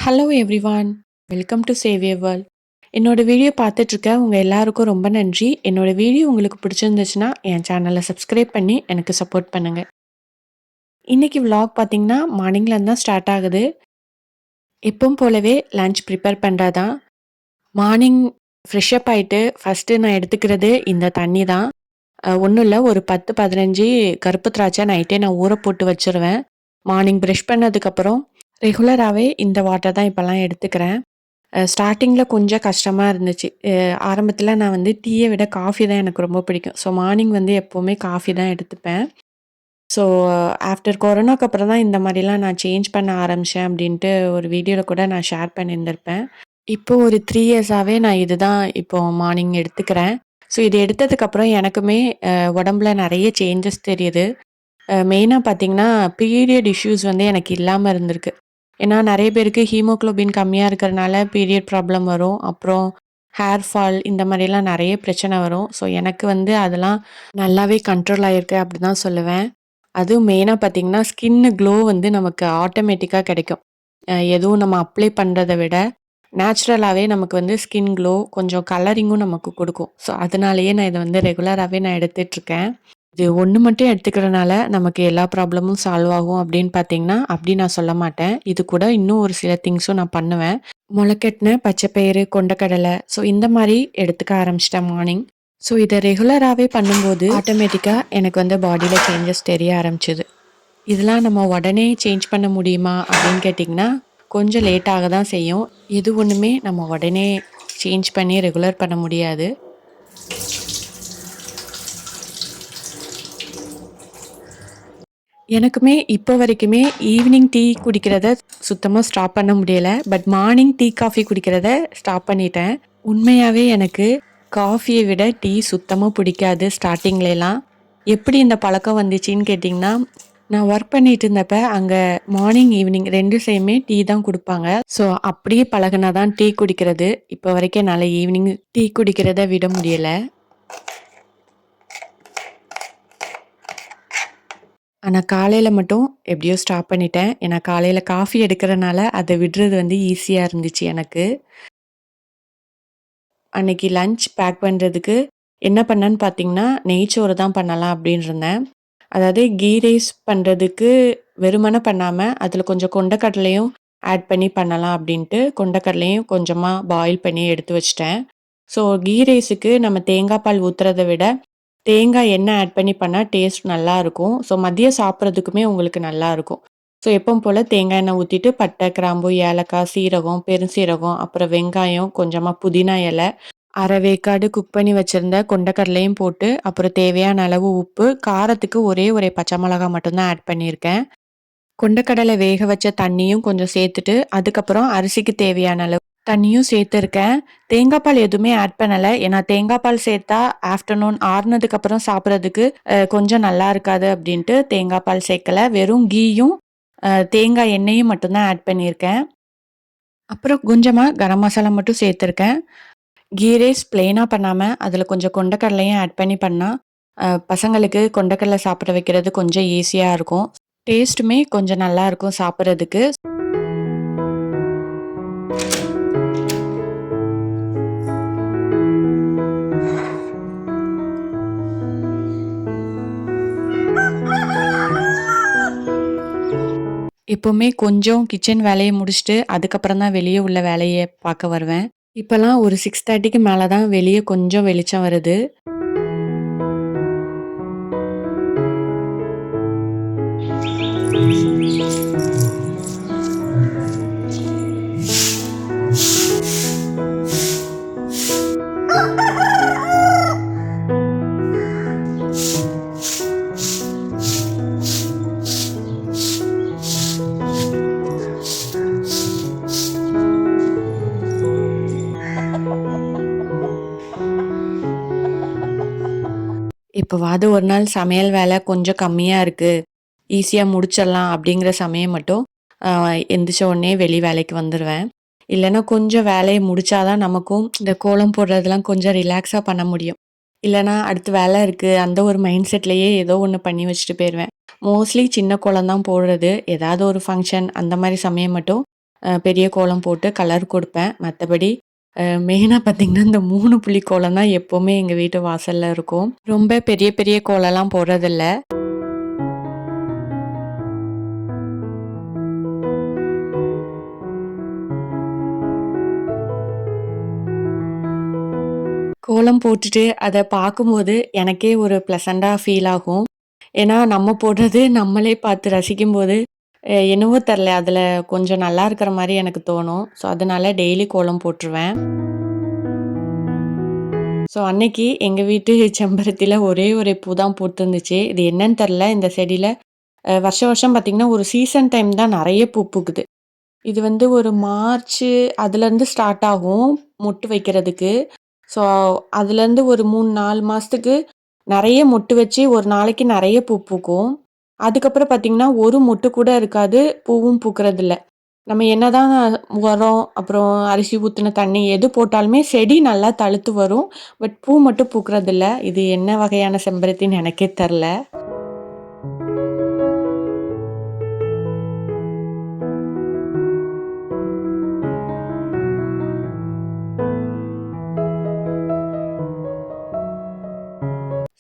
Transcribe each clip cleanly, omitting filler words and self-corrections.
Hello everyone. Welcome to Xavier world. என்னோட video பார்த்துட்ருக்க உங்க எல்லாருக்கும் ரொம்ப நன்றி. என்னோட வீடியோ உங்களுக்கு பிடிச்சிருந்துச்சுன்னா, என் சேனலை சப்ஸ்கிரைப் பண்ணி எனக்கு சப்போர்ட் பண்ணுங்க. இன்னைக்கு விலாக் பார்த்தீங்கன்னா, மார்னிங்லேருந்து தான் ஸ்டார்ட் ஆகுது. எப்பவும் போலவே லஞ்ச் ப்ரிப்பேர் பண்ணுறது தான். மார்னிங் ஃப்ரெஷ் அப் ஆயிட்டு ஃபர்ஸ்ட்டு நான் எடுத்துக்கிறது இந்த தண்ணி தான். ஒண்ணும் இல்ல, ஒரு 10, 15 கருப்பு திராட்சை நைட்டே நான் ஊற போட்டு வச்சுருவேன். மார்னிங் பிரஷ் பண்ணதுக்கப்புறம் ரெகுலராவே இந்த வாட்டர் தான் இப்பலாம் எடுத்துக்கிறேன். ஸ்டார்ட்டிங்கில கொஞ்சம் கஷ்டமா இருந்துச்சு. ஆரம்பத்தில நான் வந்து டீய விட காஃபி தான் எனக்கு ரொம்ப பிடிக்கும். ஸோ மார்னிங் வந்து எப்பவுமே காஃபி தான் எடுத்துப்பேன். ஸோ ஆஃப்டர் கொரோனாக்கு அப்புறம் தான் இந்த மாரிலாம் நான் சேஞ்ச் பண்ண ஆரம்பிச்சேன் அப்டின்ட்டு ஒரு வீடியோல கூட நான் ஷேர் பண்ணியிருந்திருப்பேன். இப்போ ஒரு 3 இயர்ஸாவே நான் இதுதான் இப்போ மார்னிங் எடுத்துக்கிறேன். ஸோ இது எடுத்ததுக்கப்புறம் எனக்குமே உடம்புல நெறைய சேஞ்சஸ் தெரியுது. மெயினா பார்த்தீங்கன்னா, பீரியட் இஷ்யூஸ் வந்து எனக்கு இல்லாம இருந்திருக்கு. ஏன்னா நெறைய பேருக்கு ஹீமோகுளோபின் கம்மியா இருக்கிறனால பீரியட் ப்ராப்ளம் வரும். அப்புறம் ஹேர் ஃபால் இந்த மாரிலாம் நெறைய பிரச்சனை வரும். ஸோ எனக்கு வந்து அதெல்லாம் நல்லாவே கண்ட்ரோல் ஆயிருக்கு அப்டி தான் சொல்லுவேன். அதுவும் மெயினா பார்த்தீங்கன்னா, ஸ்கின் க்ளோ வந்து நமக்கு ஆட்டோமேட்டிக்கா கிடைக்கும். எதுவும் நம்ம அப்ளை பண்றத விட, நேச்சுரலாவே நமக்கு வந்து ஸ்கின் க்ளோ கொஞ்சம் கலரிங்கும் நமக்கு குடுக்கும். ஸோ அதனாலேயே நான் இத வந்து ரெகுலராவே நான் எடுத்துட்ருக்கேன். இது ஒண்ணு மட்டும் எடுத்துக்கிறனால நமக்கு எல்லா ப்ராப்ளமும் சால்வ் ஆகும் அப்படின்னு பார்த்தீங்கன்னா, அப்படி நான் சொல்ல மாட்டேன். இது கூட இன்னும் ஒரு சில திங்ஸும் நான் பண்ணுவேன். மொளக்கட்டின பச்சைப்பயிறு, கொண்டைக்கடலை ஸோ இந்த மாரி எடுத்துக்க ஆரம்பிச்சுட்டேன் மார்னிங். ஸோ இத ரெகுலராவே பண்ணும்போது ஆட்டோமேட்டிக்கா எனக்கு வந்து பாடியில சேஞ்சஸ் தெரிய ஆரம்பிச்சது. இதெல்லாம் நம்ம உடனே சேஞ்ச் பண்ண முடியுமா அப்படின்னு கேட்டிங்கன்னா, கொஞ்சம் லேட் ஆக தான் செய்யும். எது ஒண்ணுமே நம்ம உடனே சேஞ்ச் பண்ணி ரெகுலர் பண்ண முடியாது. எனக்குமே இப்போ வரைக்குமே ஈவினிங் டீ குடிக்கிறத சுத்தமா ஸ்டாப் பண்ண முடியல. பட் மார்னிங் டீ, காஃபி குடிக்கிறத ஸ்டாப் பண்ணிட்டேன். உண்மையாவே எனக்கு காஃபிய விட டீ சுத்தமா பிடிக்காது ஸ்டார்ட்டிங்லலாம். எப்படி இந்த பழக்கம் வந்துச்சுன்னு கேட்டிங்கன்னா, நான் ஒர்க் பண்ணிட்டு இருந்தப்ப அங்க மார்னிங், ஈவினிங் 2 சைடுமே டீ தான் குடுப்பாங்க. ஸோ அப்படியே பழகுனா தான் டீ குடிக்கிறது. இப்போ வரைக்கும் என்னால ஈவினிங் டீ குடிக்கிறத விட முடியல. ஆனா, காலையில மட்டும் எப்படியோ ஸ்டாப் பண்ணிட்டேன். ஏன்னா, காலையில காஃபி எடுக்கிறனால, அத விடுறது வந்து ஈஸியா இருந்துச்சு எனக்கு. அன்னைக்கு லஞ்ச் பேக் பண்றதுக்கு என்ன பண்ணேன்னு பார்த்தீங்கன்னா, நெய்ச்சோறு தான் பண்ணலாம் அப்படின்னு இருந்தேன். அதாவது கீ ரைஸ் பண்றதுக்கு வெறுமனே பண்ணாம, அதில கொஞ்சம் கொண்டைக்கடலையும் ஆட் பண்ணி பண்ணலாம் அப்படின்ட்டு, கொண்டைக்கடலையும் கொஞ்சமா பாயில் பண்ணி எடுத்து வச்சுட்டேன். ஸோ கீ ரைஸுக்கு நம்ம தேங்காய் பால் ஊத்துறத விட, தேங்காய் எண்ணெய் ஆட் பண்ணி பண்ணா டேஸ்ட் நல்லாருக்கும். ஸோ மதியம் சாப்பிட்றதுக்குமே உங்களுக்கு நல்லாருக்கும். ஸோ எப்பவும் போல தேங்காய் எண்ணெய் ஊத்திட்டு, பட்டை, கிராம்பு, ஏலக்காய், சீரகம், பெருஞ்சீரகம், அப்புறம் வெங்காயம், கொஞ்சமா புதினா இலை, அரை வேக்காடு குக் பண்ணி வச்சிருந்த கொண்டைக்கடலையும் போட்டு, அப்புறம் தேவையான அளவு உப்பு, காரத்துக்கு ஒரே ஒரு பச்சை மிளகாய் மட்டும் தான் ஆட் பண்ணியிருக்கேன். கொண்டைக்கடலை வேக வச்ச தண்ணியும் கொஞ்சம் சேர்த்துட்டு, அதுக்கப்புறம் அரிசிக்கு தேவையான அளவு தண்ணியும் சேர்த்துருக்கேன். தேங்காய் பால் எதுவுமே ஆட் பண்ணல. ஏன்னா தேங்காய் பால் சேர்த்தா ஆஃப்டர்நூன் ஆறுனதுக்கப்புறம் சாப்பிட்றதுக்கு கொஞ்சம் நல்லா இருக்காது அப்படின்ட்டு தேங்காய் பால் சேர்க்கல. வெறும் கீயும், தேங்காய் எண்ணெயும் மட்டும் தான் ஆட் பண்ணியிருக்கேன். அப்புறம் கொஞ்சமா கரம் மசாலா மட்டும் சேர்த்துருக்கேன். கீ ரைஸ் பிளெயினா பண்ணாம, அதில கொஞ்சம் கொண்டைக்கடலையும் ஆட் பண்ணி பண்ணா, பசங்களுக்கு கொண்டைக்கடலை சாப்பிட வைக்கிறது கொஞ்சம் ஈஸியா இருக்கும். டேஸ்ட்டுமே கொஞ்சம் நல்லாருக்கும் சாப்பிட்றதுக்கு. எப்பவுமே கொஞ்சம் கிச்சன் வேலைய முடிச்சுட்டு, அதுக்கப்புறம் தான் வெளிய உள்ள வேலைய பார்க்க வருவேன். இப்பலாம் ஒரு 6:30க்கு மேல தான் வெளிய கொஞ்சம் வெளிச்சம் வருது. எப்பவாவது ஒரு நாள் சமையல் வேலை கொஞ்சம் கம்மியா இருக்கு, ஈஸியா முடிச்சிடலாம் அப்படிங்கிற சமயம் மட்டும் அ எந்திரிச்ச உடனே வெளி வேலைக்கு வந்துருவேன். இல்லன்னா கொஞ்சம் வேலைய முடிச்சா தான் நமக்கும் இந்த கோலம் போடுறதெல்லாம் கொஞ்சம் ரிலாக்ஸா பண்ண முடியும். இல்லன்னா அடுத்து வேலை இருக்கு, அந்த ஒரு மைண்ட் செட்லயே ஏதோ ஒண்ணு பண்ணி வச்சுட்டு போயிருவேன். மோஸ்ட்லி சின்ன கோலம் தான் போடுறது. ஏதாவது ஒரு ஃபங்ஷன் அந்த மாரி சமயம் மட்டும் பெரிய கோலம் போட்டு கலர் கொடுப்பேன். மத்தபடி மெயினா பார்த்தீங்கன்னா, இந்த 3 புள்ளி கோலம் தான் எப்பவுமே எங்க வீட்டு வாசல்ல இருக்கும். ரொம்ப பெரிய பெரிய கோலம்லாம் போடுறதில்ல. கோலம் போட்டுட்டு அத பார்க்கும்போது எனக்கே ஒரு ப்ளசன்ட்டா ஃபீல் ஆகும். ஏன்னா, நம்ம போடுறது நம்மளே பார்த்து ரசிக்கும்போது, என்னவோ தெர்ல அதில கொஞ்சம் நல்லா இருக்கிற மாரி எனக்கு தோணும். ஸோ, அதனால டெய்லி கோலம் போட்டுருவேன். ஸோ, அன்னைக்கு எங்க வீட்டு செம்பருத்தில ஒரே ஒரு பூ தான் பூத்திருந்துச்சு. இது என்னன்னு தெர்ல. இந்த செடியில வருஷம் வருஷம் பார்த்தீங்கன்னா, ஒரு சீசன் டைம் தான் நெறைய பூ பூக்குது. இது வந்து ஒரு மார்ச்சு அதுலேருந்து ஸ்டார்ட் ஆகும் மொட்டு வைக்கிறதுக்கு. ஸோ, அதுலேருந்து ஒரு 3, 4 மாசத்துக்கு நெறைய மொட்டு வச்சு ஒரு நாளைக்கு நெறைய பூ பூக்கும். அதுக்கப்புறம் பார்த்தீங்கன்னா, ஒரு மொட்டு கூட இருக்காது. பூவும் பூக்கிறதில்ல. நம்ம என்னதான் உரம், அப்புறம் அரிசி ஊத்துன தண்ணி எது போட்டாலுமே செடி நல்லா தழுத்து வரும். பட் பூ மட்டும் பூக்கிறதில்ல. இது என்ன வகையான செம்பருத்தின்னு எனக்கே தெர்ல.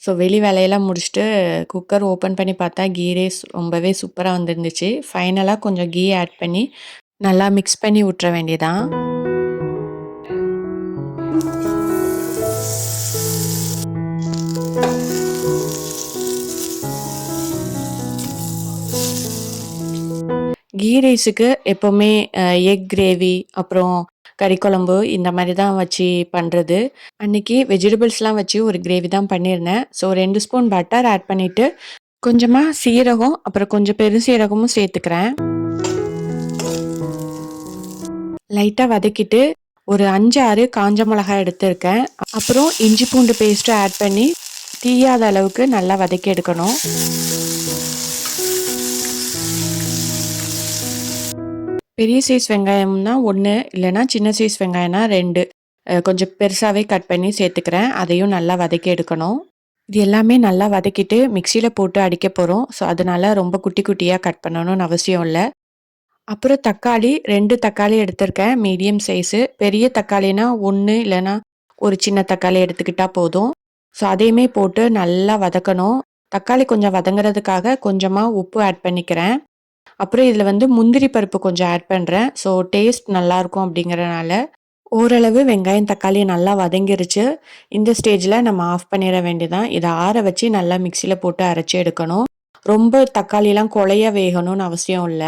ஸோ வெளி வேலையெல்லாம் முடிச்சுட்டு குக்கர் ஓப்பன் பண்ணி பார்த்தா கீ ரைஸ் ரொம்பவே சூப்பரா வந்திருந்துச்சு. ஃபைனலா கொஞ்சம் கீ ஆட் பண்ணி நல்லா மிக்ஸ் பண்ணி விட்டுற வேண்டியதான். கீ ரைஸுக்கு எப்பவுமே எக் கிரேவி, அப்புறம் கறி குழம்பு இந்த மாரி தான் வச்சு பண்றது. அன்னைக்கு வெஜிடபிள்ஸ்லாம் வச்சு ஒரு கிரேவி தான் பண்ணியிருந்தேன். ஸோ 2 ஸ்பூன் பட்டர் ஆட் பண்ணிட்டு, கொஞ்சமா சீரகம், அப்புறம் கொஞ்சம் பெருசீரகமும் சேர்த்துக்கிறேன். லைட்டா வதக்கிட்டு, ஒரு 5, 6 காஞ்ச மிளகாய் எடுத்திருக்கேன். அப்புறம் இஞ்சி பூண்டு பேஸ்ட்டு ஆட் பண்ணி, தீயாத அளவுக்கு நல்லா வதக்கி எடுக்கணும். பெரிய சைஸ் வெங்காயம்னா 1, இல்லன்னா சின்ன சைஸ் வெங்காயம்னா 2 கொஞ்சம் பெருசாவே கட் பண்ணி சேர்த்துக்கிறேன். அதையும் நல்லா வதக்கி எடுக்கணும். இது எல்லாமே நல்லா வதக்கிட்டு மிக்ஸியில போட்டு அடிக்க போறோம். ஸோ, அதனால ரொம்ப குட்டி குட்டியா கட் பண்ணணும்னு அவசியம் இல்ல. அப்புறம் தக்காளி 2 தக்காளி எடுத்திருக்கேன். Medium size. பெரிய தக்காளினா 1 இல்லன்னா ஒரு சின்ன தக்காளி எடுத்துக்கிட்டா போதும். ஸோ, அதையுமே போட்டு நல்லா வதக்கணும். தக்காளி கொஞ்சம் வதங்குறதுக்காக கொஞ்சமா உப்பு ஆட் பண்ணிக்கிறேன். அப்புறம் இதில வந்து முந்திரி பருப்பு கொஞ்சம் ஆட் பண்றேன். ஸோ, டேஸ்ட் நல்லாயிருக்கும் அப்படிங்கிறனால. ஓரளவு வெங்காயம், தக்காளி நல்லா வதங்கிருச்சு. இந்த ஸ்டேஜ்ல நம்ம ஆஃப் பண்ணிற வேண்டியதான். இத ஆற வச்சு நல்லா மிக்ஸியில போட்டு அரைச்சு எடுக்கணும். ரொம்ப தக்காளிலாம் கொழைய வேகணும்னு அவசியம் இல்ல.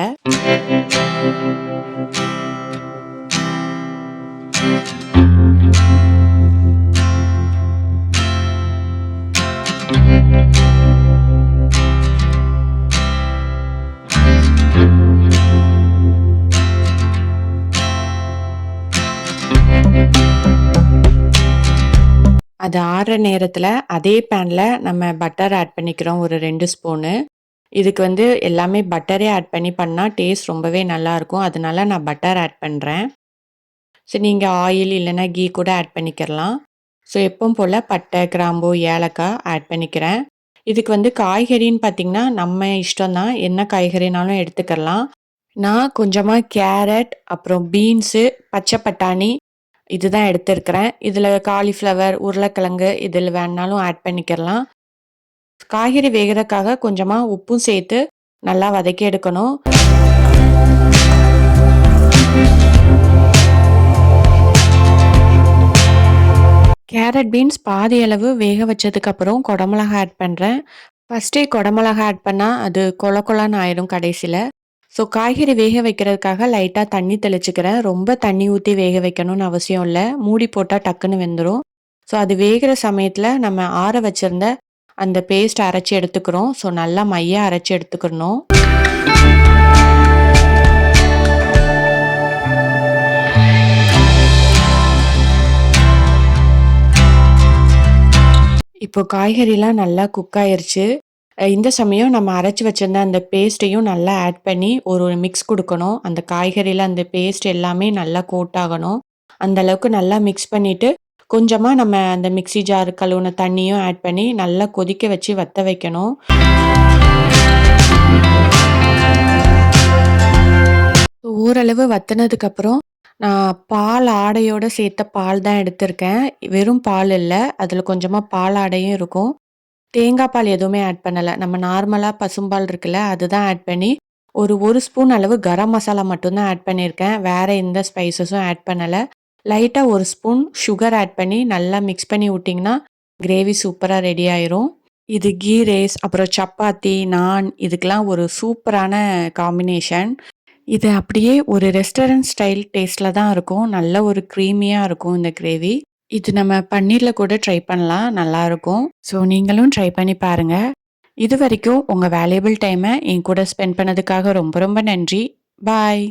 அது ஆறுற நேரத்துல அதே பேன்ல நம்ம பட்டர் ஆட் பண்ணிக்கிறோம் ஒரு 2 ஸ்பூனு. இதுக்கு வந்து எல்லாமே பட்டரே ஆட் பண்ணி பண்ணா டேஸ்ட் ரொம்பவே நல்லாயிருக்கும். அதனால நான் பட்டர் ஆட் பண்றேன். சரி நீங்க ஆயில் இல்லன்னா கீ கூட ஆட் பண்ணிக்கிறலாம். ஸோ எப்பவும் போல பட்டை, கிராம்பு, ஏலக்காய் ஆட் பண்ணிக்கிறேன். இதுக்கு வந்து காய்கறின்னு பார்த்தீங்கன்னா, நம்ம இஷ்டம் தான். என்ன காய்கறினாலும் எடுத்துக்கலாம். நான் கொஞ்சமா கேரட், அப்புறம் பீன்ஸு, பச்சை பட்டாணி இதுதான் எடுத்திருக்கிறேன். இதில காலிஃப்ளவர், உருளைக்கிழங்கு இதில வேணுனாலும் ஆட் பண்ணிக்கிறலாம். காய்கறி வேகறதுக்காக கொஞ்சமா உப்பும் சேர்த்து நல்லா வதக்கி எடுக்கணும். கேரட், பீன்ஸ் பாதி அளவு வேக வச்சதுக்கப்புறம் குடமிளகா ஆட் பண்றேன். ஃபர்ஸ்ட்டே குடமிளகா ஆட் பண்ணா அது கொழ கொழன்னு ஆயிரும் கடைசில. ஸோ காய்கறி வேக வைக்கிறதுக்காக லைட்டா தண்ணி தெளிச்சுக்கிறேன். ரொம்ப தண்ணி ஊத்தி வேக வைக்கணும்னு அவசியம் இல்ல. மூடி போட்டா டக்குன்னு வெந்துரும். ஸோ அது வேகுற சமயத்துல நம்ம ஆற வச்சிருந்த அந்த பேஸ்ட் அரைச்சு எடுத்துக்கிறோம். ஸோ நல்லா மையா அரைச்சு எடுத்துக்கணும். இப்போ காய்கறிலாம் நல்லா குக் ஆயிருச்சு. இந்த சமயம் நம்ம அரைச்சு வச்சிருந்த அந்த பேஸ்ட்டையும் நல்லா ஆட் பண்ணி ஒரு மிக்ஸ் குடுக்கணும். அந்த காய்கறில அந்த பேஸ்ட் எல்லாமே நல்லா கோட் ஆகணும். அந்த அளவுக்கு நல்லா மிக்ஸ் பண்ணிட்டு, கொஞ்சமா நம்ம அந்த மிக்ஸி ஜார் கழுவுன தண்ணியும் ஆட் பண்ணி நல்லா கொதிக்க வச்சு வத்த வைக்கணும். ஸோ ஓரளவு வத்துனதுக்கப்புறம், நான் பால் ஆடையோட சேர்த்த பால் தான் எடுத்திருக்கேன். வெறும் பால் இல்ல. அதில கொஞ்சமா பால் ஆடையும் இருக்கும். தேங்காய் பால் எதுவுமே ஆட் பண்ணல. நம்ம நார்மலா பசும்பால் இருக்குல்ல, அதுதான் ஆட் பண்ணி, ஒரு 1 ஸ்பூன் அளவு கரம் மசாலா மட்டும் தான் ஆட் பண்ணியிருக்கேன். வேற எந்த ஸ்பைசஸும் ஆட் பண்ணல. லைட்டா 1 ஸ்பூன் சுகர் ஆட் பண்ணி நல்லா மிக்ஸ் பண்ணி விட்டீங்கன்னா, கிரேவி சூப்பரா ரெடி ஆயிரும். இது கீ ரைஸ், அப்புறம் சப்பாத்தி, நான் இதுக்கெல்லாம் ஒரு சூப்பரான காம்பினேஷன். இது அப்படியே ஒரு ரெஸ்டாரண்ட் ஸ்டைல் டேஸ்ட்ல தான் இருக்கும். நல்ல ஒரு க்ரீமியா இருக்கும் இந்த கிரேவி. இது நம்ம பன்னீர்ல கூட ட்ரை பண்ணலாம். நல்லாருக்கும். ஸோ நீங்களும் ட்ரை பண்ணி பாருங்க. இதுவரைக்கும் உங்க வேல்யூபிள் டைம என் கூட ஸ்பெண்ட் பண்ணதுக்காக ரொம்ப ரொம்ப நன்றி. பாய்.